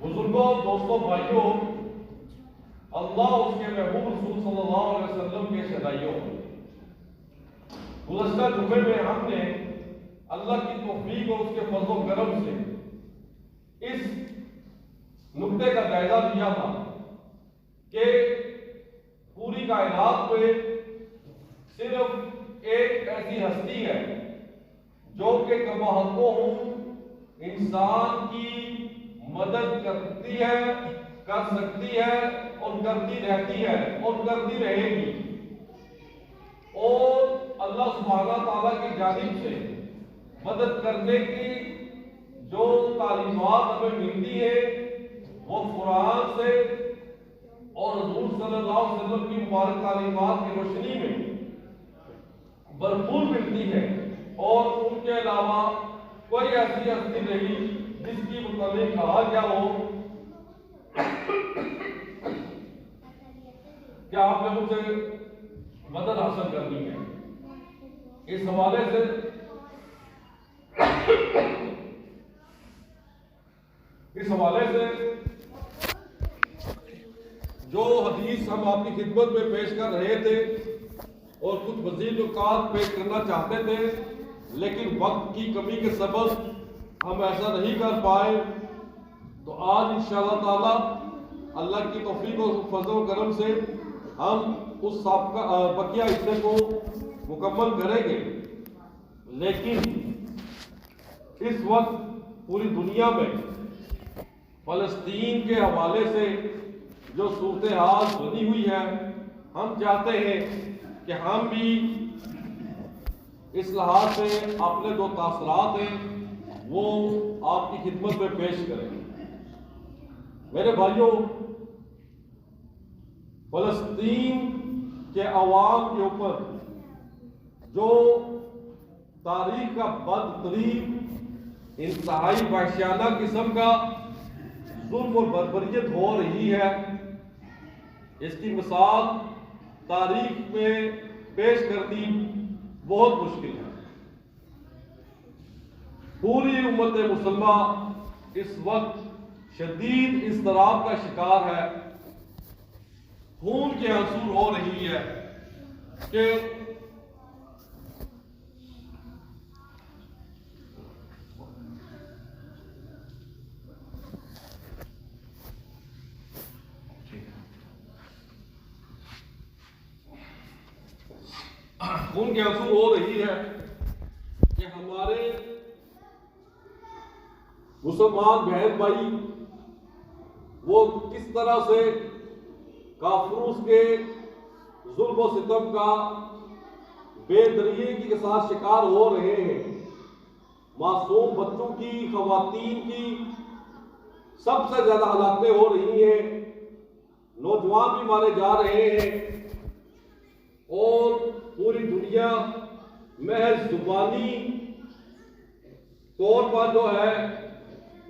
بزرگوں، دوستوں، بھائیوں، اللہ اس کے محبوب رسول صلی اللہ علیہ وسلم کے شہدائیوں، گزشتہ جمعے میں ہم نے اللہ کی توفیق اور اس کے فضل و کرم سے اس نقطے کا جائزہ لیا تھا کہ پوری کائنات میں صرف ایک ایسی ہستی ہے جو کہ کماحقوں انسان کی مدد کرتی ہے، کر سکتی ہے اور کرتی رہتی ہے اور کرتی رہے گی، اور اللہ سبحانہ تعالیٰ کی جانب سے مدد کرنے کی جو تعلیمات ہمیں ملتی ہے وہ قرآن سے اور حضور صلی اللہ علیہ وسلم کی مبارک تعلیمات کی روشنی میں بھرپور ملتی ہے، اور ان کے علاوہ کوئی ایسی ہستی نہیں جس کی متعلق کہا گیا ہو کہ آپ نے مجھ سے مدد حاصل کرنی ہے۔ اس حوالے سے جو حدیث ہم آپ کی خدمت میں پیش کر رہے تھے اور کچھ مزید نکات پیش کرنا چاہتے تھے، لیکن وقت کی کمی کے سبب ہم ایسا نہیں کر پائے، تو آج انشاءاللہ تعالی اللہ کی توفیق و فضل و کرم سے ہم اس بقیہ حصے کو مکمل کریں گے۔ لیکن اس وقت پوری دنیا میں فلسطین کے حوالے سے جو صورتحال بنی ہوئی ہے، ہم چاہتے ہیں کہ ہم بھی اس لحاظ سے اپنے جو تاثرات ہیں وہ آپ کی خدمت میں پیش کریں۔ میرے بھائیوں، فلسطین کے عوام کے اوپر جو تاریخ کا بدترین انتہائی وحشیانہ قسم کا ظلم اور بربریت ہو رہی ہے، اس کی مثال تاریخ میں پیش کرنی بہت مشکل ہے۔ پوری امت مسلمہ اس وقت شدید اضطراب کا شکار ہے، خون کے آنسو ہو رہی ہے کہ ہمارے مسلمان بہن بھائی وہ کس طرح سے کافروں کے ظلم و ستم کا بے دریغی کے ساتھ شکار ہو رہے ہیں۔ معصوم بچوں کی، خواتین کی سب سے زیادہ ہلاکتیں ہو رہی ہیں، نوجوان بھی مارے جا رہے ہیں، اور پوری دنیا محض زبانی طور پر جو ہے،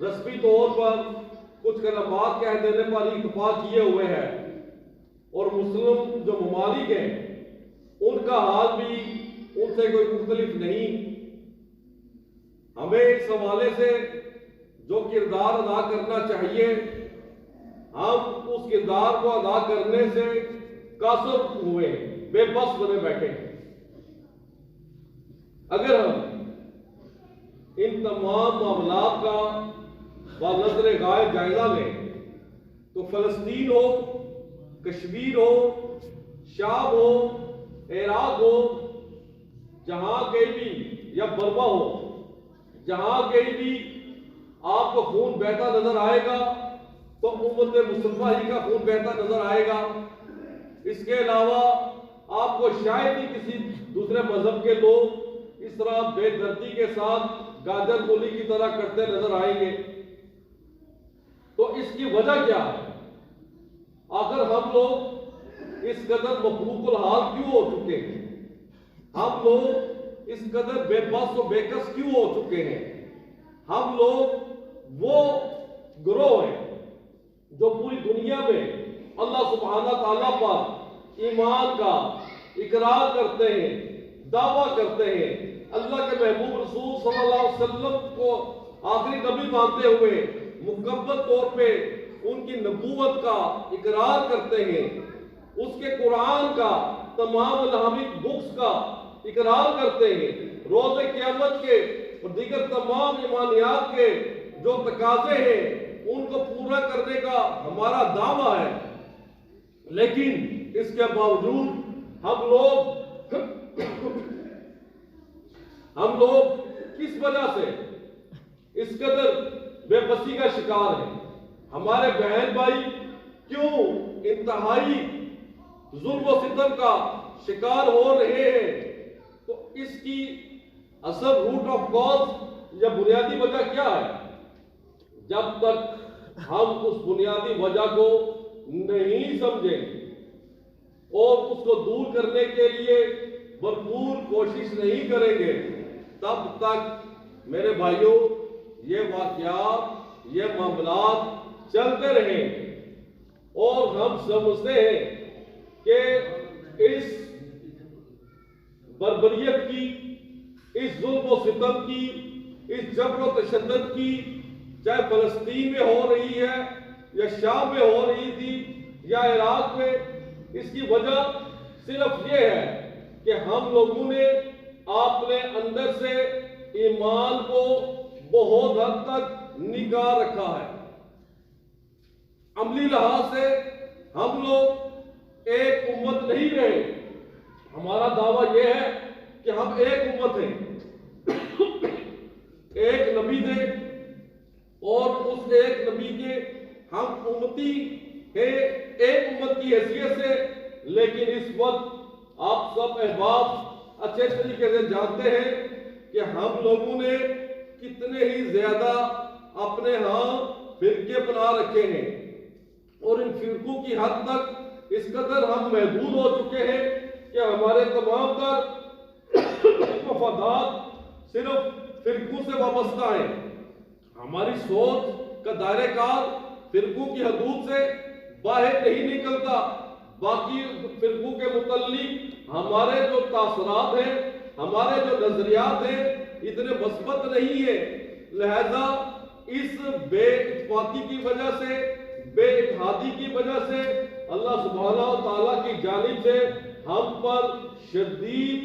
رسمی طور پر کچھ کلمات کہہ دینے پر اکتفا کیے ہوئے ہیں، اور مسلم جو ممالک ہیں ان کا حال بھی ان سے کوئی مختلف نہیں۔ ہمیں اس حوالے سے جو کردار ادا کرنا چاہیے، ہم اس کردار کو ادا کرنے سے قاصر ہوئے، بے بس بنے بیٹھے۔ اگر ہم ان تمام معاملات کا بنظر غائب جائزہ لیں تو فلسطین ہو، کشمیر ہو، شام ہو، عراق ہو، جہاں کہیں بھی، یا برما ہو، جہاں کہیں بھی آپ کو خون بہتا نظر آئے گا تو امت مسلمہ ہی کا خون بہتا نظر آئے گا۔ اس کے علاوہ آپ کو شاید ہی کسی دوسرے مذہب کے لوگ اس طرح بے دردی کے ساتھ گاجر گولی کی طرح کرتے نظر آئیں گے۔ تو اس کی وجہ کیا ہے؟ آخر ہم لوگ اس قدر مفروق الحال کیوں ہو چکے ہیں؟ ہم لوگ اس قدر بے بس و بے کس کیوں ہو چکے ہیں؟ ہم لوگ وہ گروہ ہیں جو پوری دنیا میں اللہ سبحانہ تعالیٰ پر ایمان کا اقرار کرتے ہیں، دعویٰ کرتے ہیں، اللہ کے محبوب رسول صلی اللہ علیہ وسلم کو آخری نبی مانتے ہوئے مکمل طور پہ ان کی نبوت کا اقرار کرتے ہیں، اس کے قرآن کا، تمام الہامک بکس کا اقرار کرتے ہیں، روز قیامت کے اور دیگر تمام ایمانیات کے جو تقاضے ہیں ان کو پورا کرنے کا ہمارا دعویٰ ہے، لیکن اس کے باوجود ہم لوگ کس وجہ سے اس قدر بے بسی کا شکار ہیں؟ ہمارے بہن بھائی کیوں انتہائی ظلم و ستم کا شکار ہو رہے ہیں؟ تو اس کی اصل روٹ آف کاز یا بنیادی وجہ کیا ہے؟ جب تک ہم اس بنیادی وجہ کو نہیں سمجھیں اور اس کو دور کرنے کے لیے بھرپور کوشش نہیں کریں گے، تب تک میرے بھائیوں یہ واقعات، یہ معاملات چلتے رہیں اور ہم سمجھتے ہیں کہ اس بربریت کی، اس ظلم و ستم کی، اس جبر و تشدد کی، چاہے فلسطین میں ہو رہی ہے یا شام میں ہو رہی تھی یا عراق میں، اس کی وجہ صرف یہ ہے کہ ہم لوگوں نے اپنے اندر سے ایمان کو بہت حد تک نکال رکھا ہے۔ عملی لحاظ سے ہم لوگ ایک امت نہیں رہے۔ ہمارا دعویٰ یہ ہے کہ ہم ایک امت ہیں، ایک نبی تھے اور اس ایک نبی کے ہم امتی ہیں ایک امت کی حیثیت سے، لیکن اس وقت آپ سب احباب اچھے طریقے سے جانتے ہیں کہ ہم لوگوں نے کتنے ہی زیادہ اپنے ہاں فرقے بنا رکھے ہیں اور ان فرقوں کی حد تک اس قدر ہم محدود ہو چکے ہیں کہ ہمارے تمام تر مفادات صرف فرقوں سے وابستہ ہیں۔ ہماری سوچ کا دائرہ کار فرقوں کی حدود سے باہر نہیں نکلتا۔ باقی فرقوں کے متعلق ہمارے جو تاثرات ہیں، ہمارے جو نظریات ہیں اتنے مثبت نہیں ہیں، لہذا اس بے اتفاقی کی وجہ سے، بے اتحادی کی وجہ سے اللہ سبحانہ و تعالیٰ کی جانب سے ہم پر شدید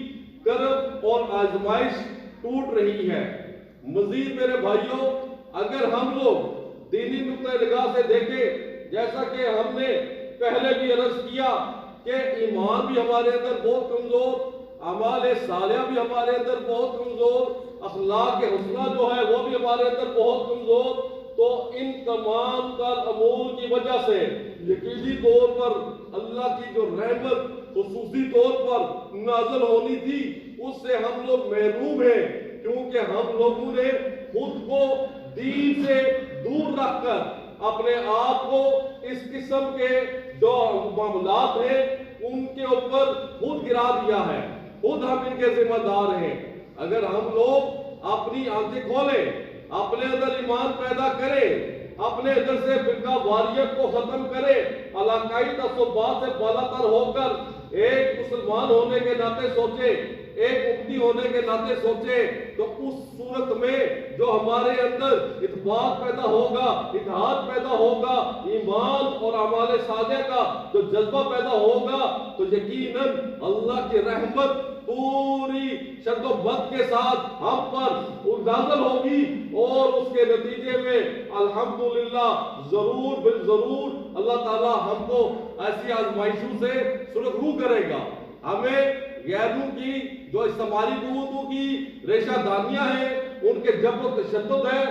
کرب اور آزمائش ٹوٹ رہی ہے۔ مزید میرے بھائیوں، اگر ہم لوگ دینی نقطہ نگاہ سے دیکھیں، جیسا کہ ہم نے پہلے بھی عرض کیا کہ ایمان بھی ہمارے اندر بہت کمزور، اعمال صالحہ بھی ہمارے اندر بہت کمزور، اخلاق حسنہ جو ہے وہ بھی ہمارے اندر بہت کمزور، تو ان تمام تر امور کی وجہ سے یقینی طور پر اللہ کی جو رحمت خصوصی طور پر نازل ہونی تھی اس سے ہم لوگ محروم ہیں، کیونکہ ہم لوگوں نے خود کو دین سے دور رکھ کر اپنے آپ کو اس قسم کے جو معاملات ہیں ان کے اوپر خود گرا دیا ہے، خود ہم ان کے ذمہ دار ہیں۔ اگر ہم لوگ اپنی آنکھیں کھولیں، اپنے اندر ایمان پیدا کریں، اپنے اندر سے فرقہ واریت کو ختم کریں، علاقائی تعصبات سے بالا تر ہو کر ایک مسلمان ہونے کے ناطے سوچیں، ایک امتی ہونے کے ناطے سوچیں، تو اس صورت میں جو ہمارے اندر اتفاق پیدا ہوگا، اتحاد پیدا ہوگا، ایمان اور اعمال صالحہ کا جو جذبہ پیدا ہوگا، تو یقیناً اللہ کی رحمت پوری شد و بد کے ساتھ ہم پر نازل ہوگی اور اس کے نتیجے میں الحمدللہ ضرور بالضرور اللہ تعالی ہم کو ایسی آزمائشوں سے سرخرو کرے گا۔ ہمیں غیروں کی جو استعماری قوتوں کی ریشہ دانیاں ہیں، ان کے جبر و تشدد ہے،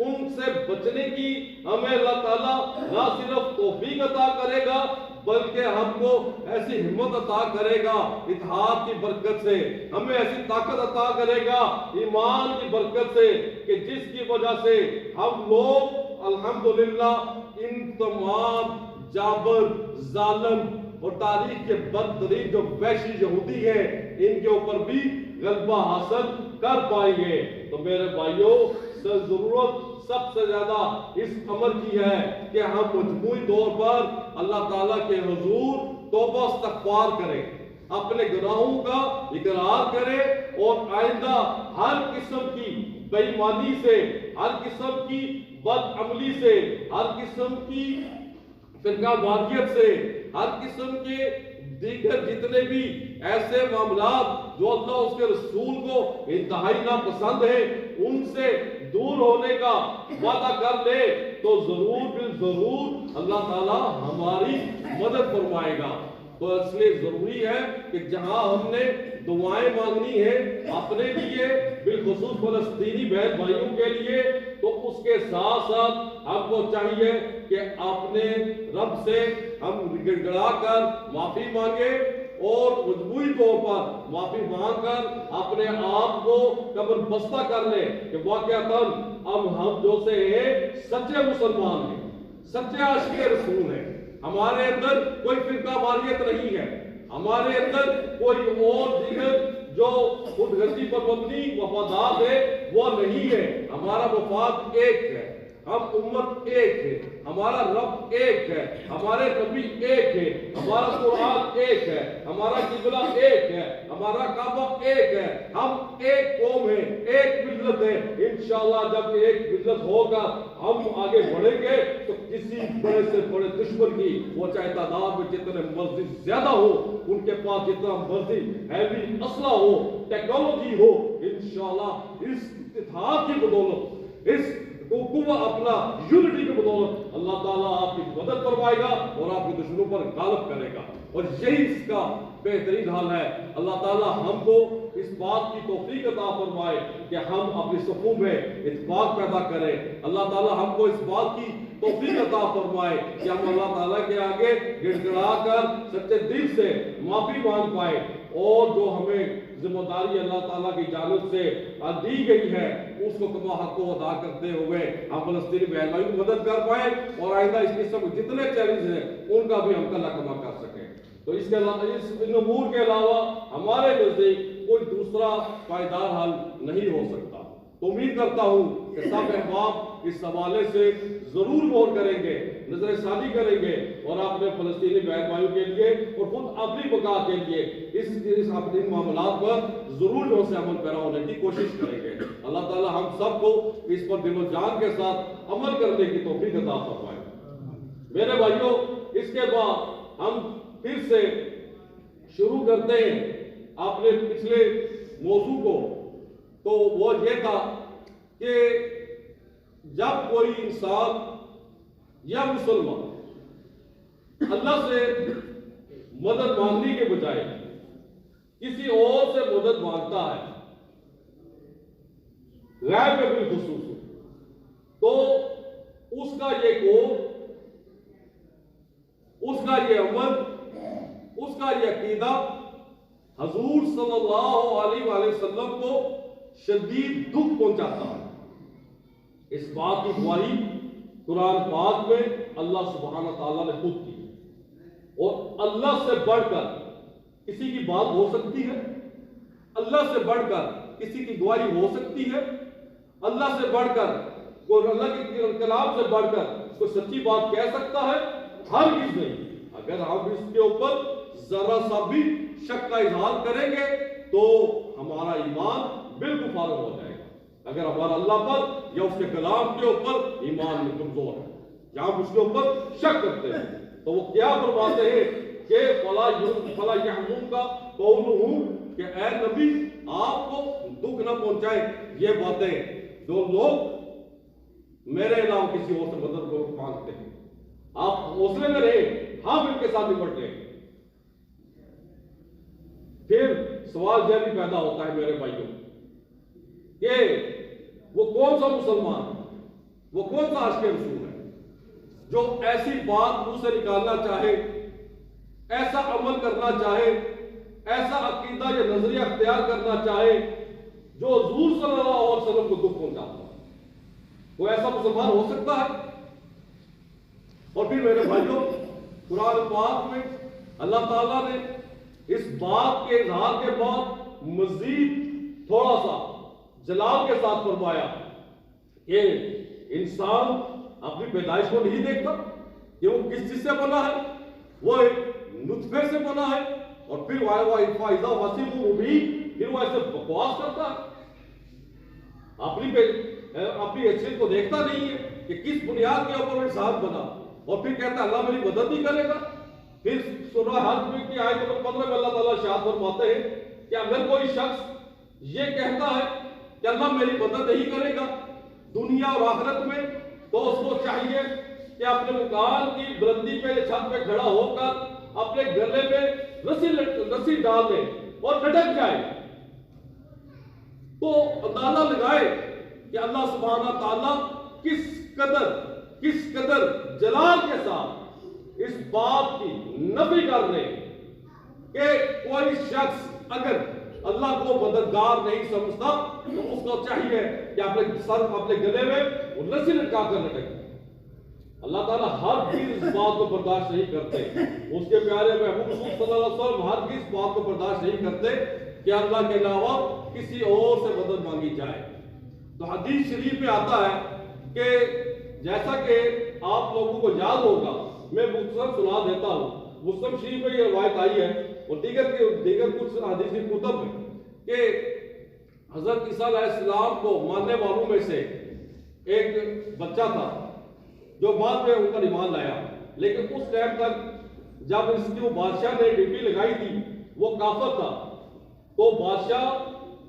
ان سے بچنے کی ہمیں اللہ تعالیٰ نہ صرف توفیق عطا کرے گا بلکہ ہم کو ایسی ہمت عطا کرے گا اتحاد کی برکت سے، ہمیں ایسی طاقت عطا کرے گا ایمان کی برکت سے کہ جس کی وجہ سے ہم لوگ الحمدللہ ان تمام جابر، ظالم اور تاریخ کے بدترین جو وحشی یہودی ہیں ان کے اوپر بھی غلبہ حاصل کر پائیں گے۔ تو میرے بھائیوں، ضرورت سب سے زیادہ اس امر کی ہے کہ ہم مجموعی طور پر اللہ تعالیٰ کے حضور توبہ استغفار کریں، اپنے گناہوں کا اقرار کریں اور آئندہ ہر قسم کی بے ایمانی سے، ہر قسم کی بد عملی سے، ہر قسم کی فرقہ واریت سے، ہر قسم کے دیگر جتنے بھی ایسے معاملات جو اللہ اس کے رسول کو انتہائی ناپسند ہیں ان سے دور ہونے کا وعدہ کر لے تو ضرور بالضرور اللہ تعالی ہماری مدد فرمائے گا۔ تو اس لیے ضروری ہے کہ جہاں ہم نے دعائیں مانگنی ہے اپنے لیے، بالخصوص فلسطینی بہن بھائیوں کے لیے، تو اس کے ساتھ ساتھ ہم کو چاہیے کہ اپنے رب سے ہم گڑ گڑا کر معافی مانگے اور مجموعی طور پر معافی مانگ کر اپنے آپ کو قبر بستہ کر لیں کہ واقعتاً اب ہم جو سے ہیں سچے مسلمان ہیں، سچے عاشق رسول ہیں، ہمارے اندر کوئی فرقہ واریت نہیں ہے، ہمارے اندر کوئی اور دیگر جو خود غرضی پر مبنی وفادات ہے وہ نہیں ہے، ہمارا وفاد ایک ہے، ہم امت ایک ہے، ہمارا رب ایک ہے، ہمارے نبی ایک ہے، ہمارا قرآن ایک ہے، ہمارا قبلہ ایک ہے، ہمارا کعبہ ایک ہے، ہم ایک قوم ہیں، ایک ملت ہے۔ انشاءاللہ جب ایک ملت ہوگا ہم آگے بڑھیں گے تو کسی بڑے سے بڑے دشمن کی وہ چاہے تعداد میں جتنے مرضی زیادہ ہو، ان کے پاس جتنا مرضی ہیوی اسلحہ ہو، ٹیکنالوجی ہو، انشاءاللہ اس اتحاد کی بدولت، اس قوت اپنا یونٹی کی بدولت اللہ تعالیٰ آپ کی مدد فرمائے گا اور آپ کے دشمنوں پر غالب کرے گا، اور یہی اس کا بہترین حال ہے۔ اللہ تعالیٰ ہم کو اس بات کی توفیق عطا فرمائے کہ ہم اپنی صفوں میں اتفاق پیدا کریں۔ اللہ تعالیٰ ہم کو اس بات کی توفیق عطا فرمائے کہ ہم اللہ تعالیٰ کے آگے گڑ گڑا کر سچے دل سے معافی مانگ پائے، اور جو ہمیں ذمہ داری اللہ تعالیٰ کی جانب سے دی گئی ہے اس کو کما حق کو ادا کرتے ہوئے ہم فلسطینی بہن بھائیوں کی مدد کر پائیں اور آئندہ اس قسم کے جتنے چیلنج ہیں ان کا بھی ہم کلا کما کر سکیں۔ تو اس کے علاوہ ان امور کے علاوہ ہمارے نزدیک کوئی دوسرا پائیدار حل نہیں ہو سکتا۔ تو امید کرتا ہوں کہ سب احباب اس حوالے سے ضرور غور کریں گے، نظر ثانی کریں گے، اور اپنے فلسطینی بہن بھائیوں کے لیے اور خود اپنی بقا کے لیے اس اپنے معاملات پر ضرور جو سے عمل پیرا ہونے کی کوشش کریں گے۔ اللہ تعالی ہم سب کو اس پر دل و جان کے ساتھ عمل کرنے کی توفیق عطا فرمائے۔ میرے بھائیوں، اس کے بعد ہم پھر سے شروع کرتے ہیں اپنے پچھلے موضوع کو، تو وہ یہ تھا کہ جب کوئی انسان یا مسلمان اللہ سے مدد مانگنے کے بجائے کسی اور سے مدد مانگتا ہے، غیر میں بالخصوص، تو اس کا یہ قول، اس کا یہ عمل، اس کا یہ عقیدہ حضور صلی اللہ علیہ وآلہ وسلم کو شدید دکھ پہنچاتا ہے۔ اس بات کی گواہی قرآن پاک میں اللہ سبحانہ تعالیٰ نے خود کی، اور اللہ سے بڑھ کر کسی کی بات ہو سکتی ہے؟ اللہ سے بڑھ کر کسی کی گواہی ہو سکتی ہے؟ اللہ سے بڑھ کر کوئی، اللہ کے کلام سے بڑھ کر کوئی سچی بات کہہ سکتا ہے؟ ہرگز نہیں۔ اگر ہم اس کے اوپر ذرا سا بھی شک کا اظہار کریں گے تو ہمارا ایمان بالکل فارغ ہو جائے گا۔ اگر ہمارا اللہ پر یا اس کے کلام کے اوپر ایمان میں کمزور ہے یا ہم اس کے اوپر شک کرتے ہیں، تو وہ کیا فرماتے ہیں کہ فلا یحزن کا قولہم، کہ اے نبی آپ کو دکھ نہ پہنچائے یہ باتیں جو لوگ میرے علاوہ کسی اور سے مدد کو مانگتے ہیں، آپ حوصلے میں رہے، ہم ان کے ساتھ نپٹ لیں۔ پھر سوال یہ بھی پیدا ہوتا ہے میرے بھائیوں کہ وہ کون سا مسلمان ہے، وہ کون سا عاشق رسول ہے جو ایسی بات منہ سے نکالنا چاہے، ایسا عمل کرنا چاہے، ایسا عقیدہ یا نظریہ اختیار کرنا چاہے جو حضور صلی اللہ علیہ وسلم کو دکھ پہنچاتا ہے؟ وہ ایسا مسلمان ہو سکتا ہے؟ اور پھر میرے بھائیوں، قرآن پاک میں اللہ تعالیٰ نے اس بات کے اظہار کے بعد مزید تھوڑا سا جلال کے ساتھ فرمایا کہ انسان اپنی پیدائش کو نہیں دیکھتا کہ وہ کس چیز سے بنا ہے، وہ ایک نطفے سے بنا ہے، اور پھر فائدہ وسیم مبین، پھر وہ ایسے بکواس کرتا ہے، اپنی حیثیت کو دیکھتا نہیں ہے۔ کہ کس بنیاد کے اوپر انسان بنا، اور پھر کہتا ہے اللہ میری مدد نہیں کرے گا۔ پھر سورہ حج میں کی آیت نمبر 15 میں اللہ تعالیٰ ارشاد فرماتے ہیں کہ اگر کوئی شخص یہ کہتا ہے کہ اللہ میری مدد نہیں کرے گا دنیا اور آخرت میں، تو اس کو چاہیے کہ اپنے مکان کی بلندی پہ چھت پہ کھڑا ہو کر اپنے گلے میں رسی ڈال دے اور لٹک جائے، تو اندازہ لگائے کہ اللہ سبحانہ تعالیٰ کس قدر جلال کے ساتھ اس بات کی نفی کر دے کہ کوئی شخص اگر اللہ کو مددگار نہیں سمجھتا تو اس کو چاہیے کہ اپنے گلے میں رسی لٹکا کر لٹکے۔ اللہ تعالیٰ ہر چیز اس بات کو برداشت نہیں کرتے، اس کے پیارے محبوب صلی اللہ علیہ وسلم ہر چیز بات کو برداشت نہیں کرتے کہ اللہ کے علاوہ کسی اور سے مدد مانگی جائے۔ تو حدیث شریف میں آتا ہے کہ جیسا کہ آپ لوگوں کو یاد ہوگا، میں مختصر سنا دیتا ہوں، مسلم شریف میں یہ روایت آئی ہے اور دیگر کچھ حدیثی کتب میں کہ حضرت عیسیٰ علیہ السلام کو ماننے والوں میں سے ایک بچہ تھا جو بعد میں ان کا ایمان لایا، لیکن اس ٹائم تک جب اس کی وہ بادشاہ نے ڈیوٹی لگائی تھی وہ کافر تھا۔ تو بادشاہ،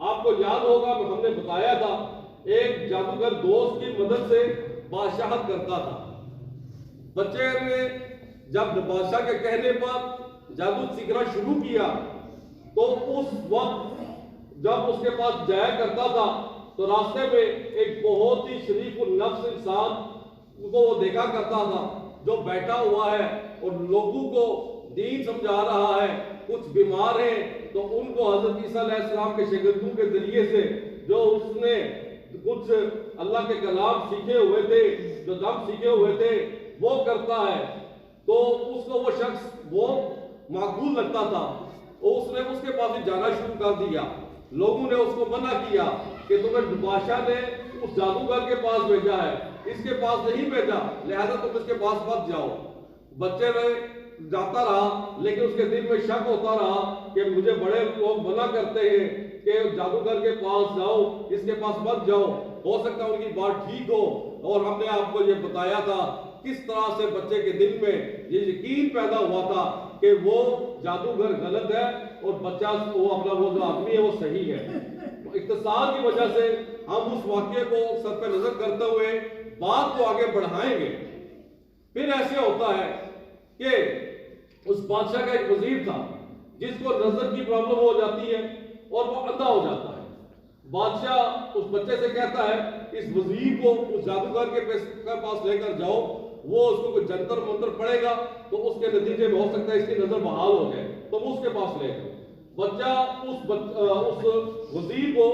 آپ کو یاد ہوگا ہم نے بتایا تھا، ایک جادوگر دوست کی مدد سے بادشاہت کرتا تھا۔ بچے نے جب بادشاہ کے کہنے پر جادو سیکھنا شروع کیا تو اس وقت جب اس کے پاس جایا کرتا تھا تو راستے میں ایک بہت ہی شریف النفس انسان کو وہ دیکھا کرتا تھا جو بیٹھا ہوا ہے اور لوگوں کو دین سمجھا رہا ہے، کچھ بیمار ہیں تو ان کو حضرت عیسیٰ علیہ السلام کے شاگردوں کے ذریعے سے جو اس نے کچھ اللہ کے کلام سیکھے ہوئے تھے، جو دم سیکھے ہوئے تھے وہ کرتا ہے۔ تو اس کو وہ شخص بہت معقول لگتا تھا، اور اس نے اس کے پاس جانا شروع کر دیا۔ لوگوں نے اس کو منع کیا کہ تمہیں بادشاہ نے اس جادوگر کے پاس بھیجا ہے، اس کے پاس نہیں بھیجا، لہذا تم اس کے پاس مت جاؤ۔ بچے میں جاتا رہا، لیکن اس کے دل میں شک ہوتا رہا کہ مجھے بڑے لوگ منع کرتے ہیں کہ جادوگر کے پاس جاؤ، اس کے پاس مت جاؤ، ہو سکتا ہے ان کی بات ٹھیک ہو۔ اور ہم نے آپ کو یہ بتایا تھا کس طرح سے بچے کے دل میں یہ یقین پیدا ہوا تھا کہ وہ جادوگر غلط ہے اور بچہ وہ اپنا وہ جو آدمی ہے وہ صحیح ہے۔ اختصار کی وجہ سے ہم اس واقعے کو سر پہ نظر کرتے ہوئے بات کو آگے بڑھائیں گے۔ پھر ایسے ہوتا ہے کہ اس بادشاہ کا ایک وزیر تھا جس کو نظر کی پرابلم ہو جاتی ہے اور وہ اندھا ہو جاتا ہے۔ بادشاہ اس بچے سے کہتا ہے اس وزیر کو اس جادوگر کے پاس لے کر جاؤ، وہ اس کو کوئی جنتر منتر پڑے گا تو اس کے نتیجے میں ہو سکتا ہے اس کی نظر بحال ہو جائے، تو وہ اس کے پاس لے گا۔ بچہ اس وزیر کو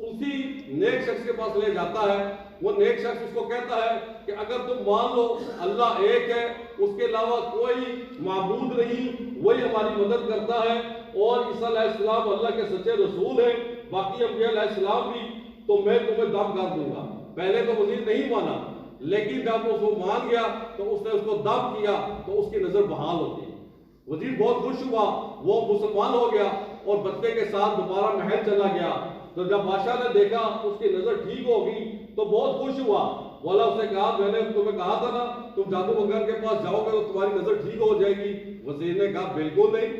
اسی نیک شخص کے پاس لے جاتا ہے۔ وہ نیک شخص اس کو کہتا ہے کہ اگر تم مان لو اللہ ایک ہے، اس کے علاوہ کوئی معبود نہیں، وہی ہماری مدد کرتا ہے، اور عیسیٰ علیہ السلام اللہ کے سچے رسول ہیں، باقی انبیاء علیہ السلام بھی، تو میں تمہیں دم کر دوں گا۔ پہلے تو وزیر نہیں مانا، لیکن جب اس کو مان گیا تو اس نے اس کو دم کیا تو اس کی نظر بحال ہوتی ہے۔ وزیر بہت خوش ہوا، وہ مسلمان ہو گیا اور بچے کے ساتھ دوبارہ محل چلا گیا۔ تو جب بادشاہ نے دیکھا اس کی نظر ٹھیک ہو گئی تو بہت خوش ہوا۔ والا اس نے کہا میں نے تمہیں کہا تھا نا تم جادوگر کے پاس جاؤ گے تو تمہاری نظر ٹھیک ہو جائے گی۔ وزیر نے کہا بالکل نہیں،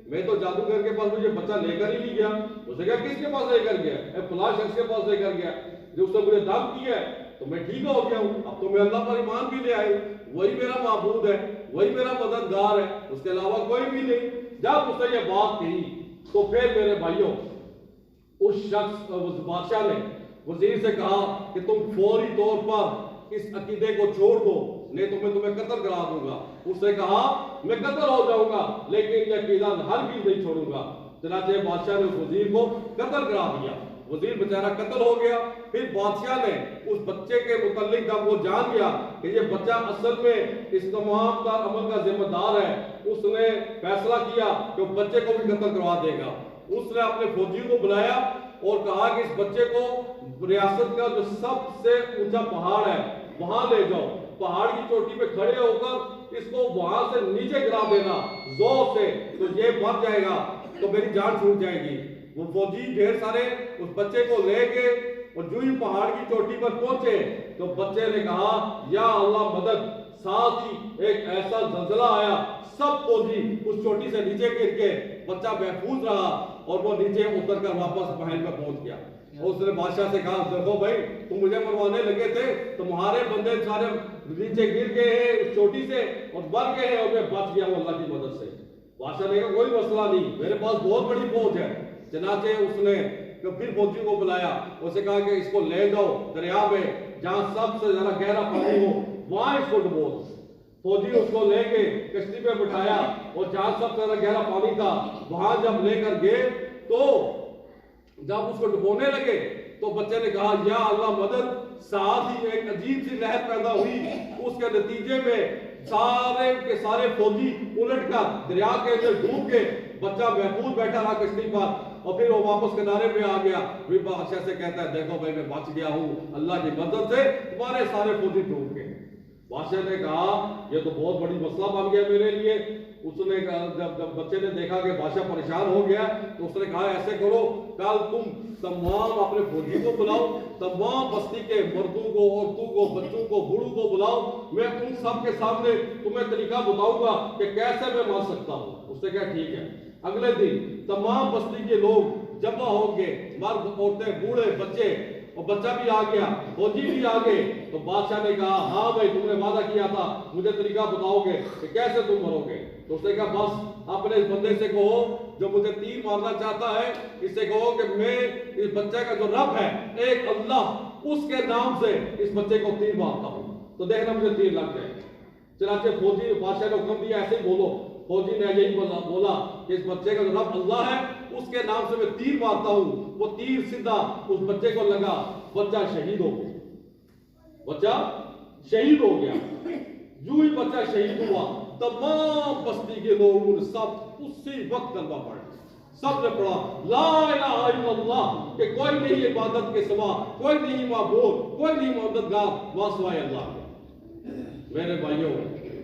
میں تو جادوگر کے پاس مجھے بچہ لے کر ہی نہیں گیا۔ اس نے کہا کس کے پاس لے کر گیا؟ فلاں شخص کے پاس لے کر گیا، جو اس نے مجھے دم کیا ہے تو میں ٹھیک ہو گیا ہوں، اب تو میں اللہ پر ایمان بھی لے آئی ہوں، وہی میرا معبود ہے، وہی میرا مددگار ہے، اس کے علاوہ کوئی بھی نہیں۔ جب اس نے یہ بات کہی تو پھر میرے بھائیوں اس شخص بادشاہ نے وزیر سے کہا کہ تم فوری طور پر اس عقیدے کو چھوڑ دو، نہیں تو میں تمہیں قتل کرا دوں گا۔ اس نے کہا میں قتل ہو جاؤں گا لیکن یہ عقیدہ ہرگز نہیں چھوڑوں گا۔ چنانچہ بادشاہ نے اس وزیر کو قتل کرا دیا۔ وزیر بیچارہ قتل ہو گیا۔ پھر بادشاہ نے اس بچے کے متعلق جب وہ جان گیا کہ یہ بچہ اصل میں اس تمام کا عمل کا ذمہ دار ہے، اس نے فیصلہ کیا کہ وہ بچے کو بھی قتل کروا دے گا۔ اس نے اپنے فوجیوں کو بلایا اور کہا کہ اس بچے کو ریاست کا جو سب سے اونچا پہاڑ ہے وہاں لے جاؤ، پہاڑ کی چوٹی پہ کھڑے ہو کر اس کو وہاں سے نیچے گرا دینا زور سے، تو یہ مر جائے گا تو میری جان چھوٹ جائے گی۔ وہ فوجی ڈھیر سارے اس بچے کو لے کے اور جو ہی پہاڑ کی چوٹی پر پہنچے تو بچے نے کہا یا اللہ مدد، ساتھ ہی ایک ایسا زلزلہ آیا، سب فوجی اس چوٹی سے نیچے گر کے، بچہ محفوظ رہا اور وہ نیچے اتر کر واپس محل میں پہنچ گیا۔ اس نے بادشاہ سے کہا دیکھو بھائی تم مجھے مروانے لگے تھے، تمہارے بندے سارے نیچے گر گئے ہیں اس چوٹی سے اور مر گئے ہیں اور میں بچ گیا ہوں اللہ کی مدد سے۔ بادشاہ نے کہا کوئی مسئلہ نہیں، میرے پاس بہت بڑی فوج ہے۔ چنانچہ اس نے پھر فوجی کو بلایا، اسے کہا کہ اس کو لے جاؤ دریا میں جہاں سب سے زیادہ گہرا پانی ہو، وہاں اس کو ڈبو دو۔ فوجی اس کو لے کے کشتی پہ بٹھایا اور جہاں سب سے زیادہ گہرا پانی تھا وہاں جب لے کر گئے تو جب اس کو ڈبونے لگے تو بچے نے کہا یا اللہ مدد، ساتھ ہی ایک عجیب سی لہر پیدا ہوئی، اس کے نتیجے میں سارے کے سارے فوجی الٹ کر دریا کے اندر ڈوب کے، بچہ محفوظ بیٹھا رہا کشتی پر اور پھر وہ واپس کنارے پہ آ گیا۔ پھر بادشاہ سے کہتا ہے دیکھو بھائی میں بچ گیا ہوں اللہ کی مدد سے، تمہارے سارے فوجی ڈوب گئے۔ بادشاہ نے کہا یہ تو بہت بڑی مسئلہ بن گیا میرے لیے۔ اس نے جب بچے نے دیکھا کہ بادشاہ پریشان ہو گیا تو اس نے کہا ایسے کرو، کل تم تمام اپنے فوجی کو بلاؤ، تمام بستی کے مردوں کو، عورتوں کو، بچوں کو، بوڑھوں کو بلاؤ، میں ان سب کے سامنے تمہیں طریقہ بتاؤں گا کہ کیسے میں مار سکتا ہوں۔ اس نے کہا ٹھیک ہے۔ اگلے دن تمام بستی کے لوگ جمع ہو گئے، مرد، عورتیں، بوڑھے، بچے، اور بچہ بھی آ گیا، فوجی بھی آ گئے۔ تو بادشاہ نے کہا ہاں بھائی تم نے وعدہ کیا تھا، مجھے طریقہ بتاؤ گے کہ کیسے تم مرو گے؟ تو اس نے کہا بس اپنے اس بندے سے کہو جو مجھے تیر مارنا چاہتا ہے، اس سے کہو کہ میں اس بچے کا جو رب ہے ایک اللہ، اس کے نام سے اس بچے کو تیر مارتا ہوں تو دیکھنا مجھے تیر لگ جائے۔ چنانچہ فوجی بادشاہ نے حکم دیا ایسے ہی بولو۔ فوجی نے یہی بولا کہ اس بچے کا جو رب اللہ ہے اس کے نام سے میں تیر مارتا ہوں۔ وہ تیر سیدھا اس بچے کو لگا، بچہ شہید ہو گیا، بچہ شہید ہو گیا۔ جو ہی بچہ شہید ہوا تمام بستی کے لوگ سب اسی وقت کلمہ پڑھ سب نے پڑھا لا الہ الا اللہ، کہ کوئی نہیں عبادت کے سوا، کوئی نہیں معبود، کوئی نہیں مددگار واسوائے اللہ کے۔ میرے بھائیوں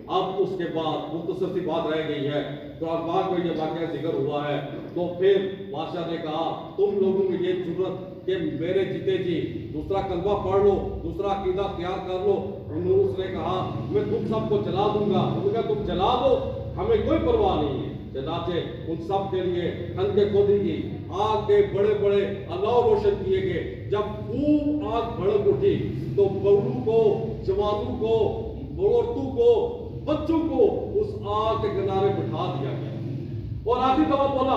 اب اس کے بعد مختصر سی بات رہ گئی ہے، قرآن پاک میں یہ واقعہ ذکر ہوا ہے۔ تو پھر بادشاہ نے کہا تم لوگوں میں یہ ضرورت کہ میرے جیتے جی دوسرا کلمہ پڑھ لو، دوسرا عقیدہ تیار کر لو۔ اس نے کہا میں تم سب کو جلا دوں گا۔ انہوں نے کہا تم جلا دو، ہمیں کوئی پرواہ نہیں ہے۔ چنانچہ ان سب کے لیے خندق کھودی کی، آگ کے بڑے بڑے الاؤ روشن کیے گئے۔ جب خوب آگ بھڑک اٹھی تو بوڑھوں کو، جوانوں کو، عورتوں کو، بچوں کو اس آگ کے کنارے بٹھا دیا گیا اور آخری دفعہ بولا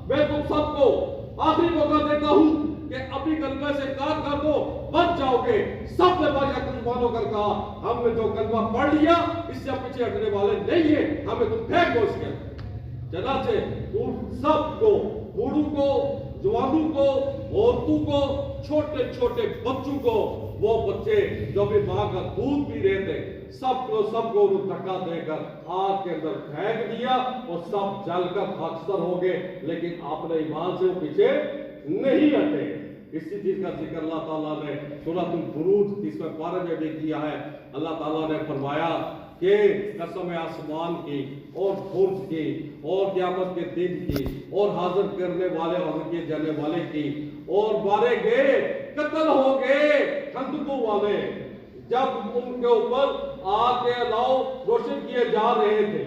میں تم سب کو آخری موقع دیتا ہوں کہ اپنی کلمہ سے کار کر دو، بچ جاؤ گے۔ سب نے بادشاہ کو زبانوں کر کہا ہم نے جو کلمہ پڑھ لیا اس سے پیچھے ہٹنے والے نہیں ہیں، ہمیں تم پھینک دو اس کے۔ چنانچہ ان سب کو، بوڑھوں کو، جوانوں کو، عورتوں کو، چھوٹے چھوٹے بچوں کو، وہ بچے جو بھی ماں کا دودھ پی رہے تھے سب کو انہوں دھکا دے کر آگ کے اندر پھینک دیا اور سب جل کر خاکستر ہو گئے، لیکن اپنے ایمان سے وہ پیچھے نہیں ہٹے۔ اسی چیز کا ذکر اللہ تعالیٰ نے سورۃ البروج 30 پارے میں بھی کیا ہے۔ اللہ تعالیٰ نے فرمایا کہ قسم آسمان کی اور برج کی اور قیامت کے دن کی اور حاضر کرنے والے اور کیے جانے والے کی، اور مارے گئے، قتل ہو گئے خندقوں والے جب ان کے اوپر آگ کے الاؤ روشن کیے جا رہے تھے،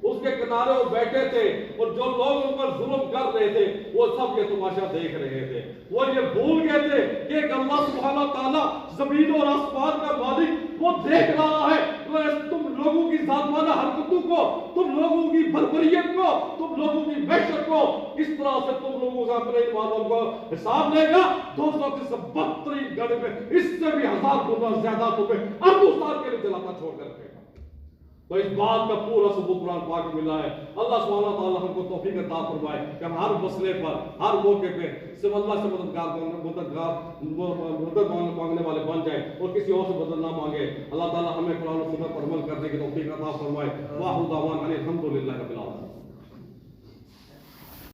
اس کے کنارے وہ بیٹھے تھے اور جو لوگ ان پر ظلم کر رہے تھے وہ سب یہ تماشا دیکھ رہے تھے۔ وہ یہ بھول گئے تھے کہ ایک اللہ سبحانہ تعالیٰ زمین اور آسمان کا مالک وہ دیکھ رہا ہے تم لوگوں کی ذاتمانہ حرکتوں کو، تم لوگوں کی بربریت کو، تم لوگوں کی وحشت کو، اس طرح سے تم لوگوں سے اپنے ایمانوں کو حساب لے گا۔ 200 کے 72 گھڑے میں اس سے بھی 1000 گنا زیادہ تمہیں اربوں سال کے لیے جلاتا چھوڑ کر کے۔ تو اس بات کا پورا ثبوت قرآن پاک میں ملا ہے۔ اللہ سبحانہ تعالیٰ ہم کو توفیق عطا فرمائے کہ ہم ہر مسئلے پر، ہر موقع پہ صرف اللہ سے مدد مانگنے والے بن جائیں اور کسی اور سے مدد نہ مانگے۔ اللہ تعالیٰ ہمیں قرآن و سنت پر عمل کرنے کی توفیق عطا فرمائے۔ واخر دعوانا ان الحمد للہ رب العالمین۔